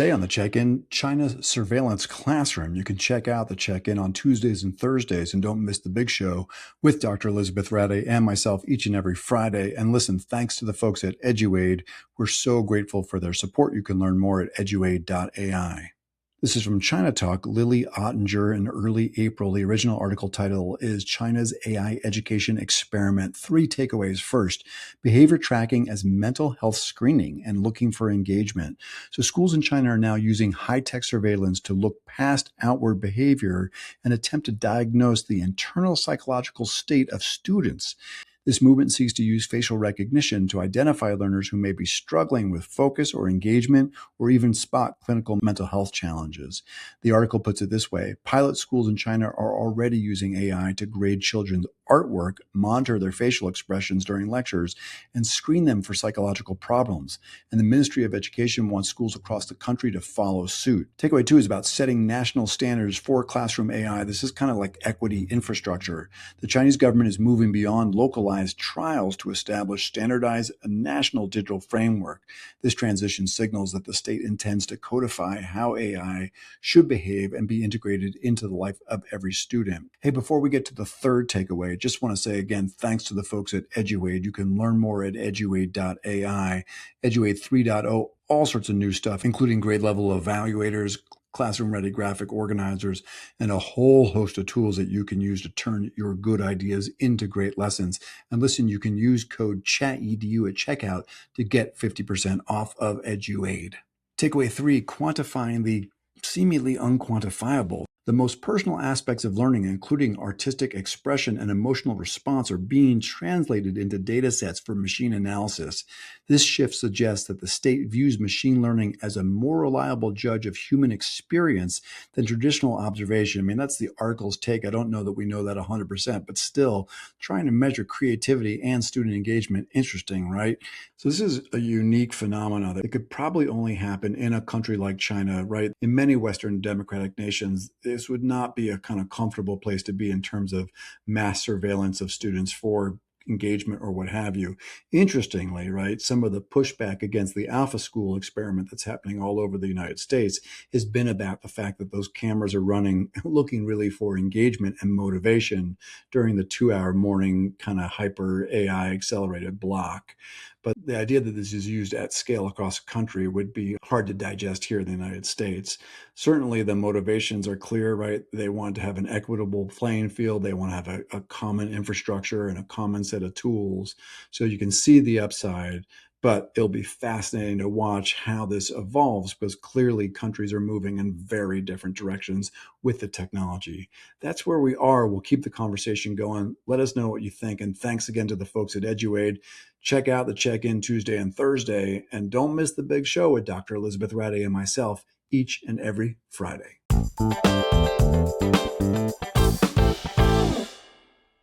Today on the Check-In, China's surveillance classroom. You can check out the Check-In on Tuesdays and Thursdays, and don't miss the big show with Dr. Elizabeth Rade and myself each and every Friday. And listen, thanks to the folks at EduAid. We're so grateful for their support. You can learn more at eduaid.ai. This is from China Talk, Lily Ottinger in early April. The original article title is China's AI Education Experiment. 3 takeaways. First, behavior tracking as mental health screening and looking for engagement. So schools in China are now using high-tech surveillance to look past outward behavior and attempt to diagnose the internal psychological state of students. This movement seeks to use facial recognition to identify learners who may be struggling with focus or engagement, or even spot clinical mental health challenges. The article puts it this way: pilot schools in China are already using AI to grade children's artwork, monitor their facial expressions during lectures, and screen them for psychological problems. And the Ministry of Education wants schools across the country to follow suit. Takeaway 2 is about setting national standards for classroom AI. This is kind of like equity infrastructure. The Chinese government is moving beyond localized trials to establish standardized a national digital framework. This transition signals that the state intends to codify how AI should behave and be integrated into the life of every student. Hey, before we get to the third takeaway, just want to say again, thanks to the folks at EduAid. You can learn more at eduaid.ai, EduAid 3.0, all sorts of new stuff, including grade level evaluators, classroom-ready graphic organizers, and a whole host of tools that you can use to turn your good ideas into great lessons. And listen, you can use code ChatEDU at checkout to get 50% off of EduAid. Takeaway 3, quantifying the seemingly unquantifiable. The most personal aspects of learning, including artistic expression and emotional response, are being translated into data sets for machine analysis. This shift suggests that the state views machine learning as a more reliable judge of human experience than traditional observation. I mean, that's the article's take. I don't know that we know that 100%, but still, trying to measure creativity and student engagement, interesting, right? So this is a unique phenomenon that could probably only happen in a country like China, right? In many Western democratic nations, this would not be a kind of comfortable place to be in terms of mass surveillance of students for engagement or what have you. Interestingly, right, some of the pushback against the Alpha School experiment that's happening all over the United States has been about the fact that those cameras are running, looking really for engagement and motivation during the 2-hour morning kind of hyper AI accelerated block. But the idea that this is used at scale across the country would be hard to digest here in the United States. Certainly the motivations are clear, right? They want to have an equitable playing field. They want to have a common infrastructure and a common set of tools. So you can see the upside, but it'll be fascinating to watch how this evolves, because clearly countries are moving in very different directions with the technology. That's where we are. We'll keep the conversation going. Let us know what you think. And thanks again to the folks at EduAid. Check out the Check-In Tuesday and Thursday, and don't miss the big show with Dr. Elizabeth Rade and myself each and every Friday.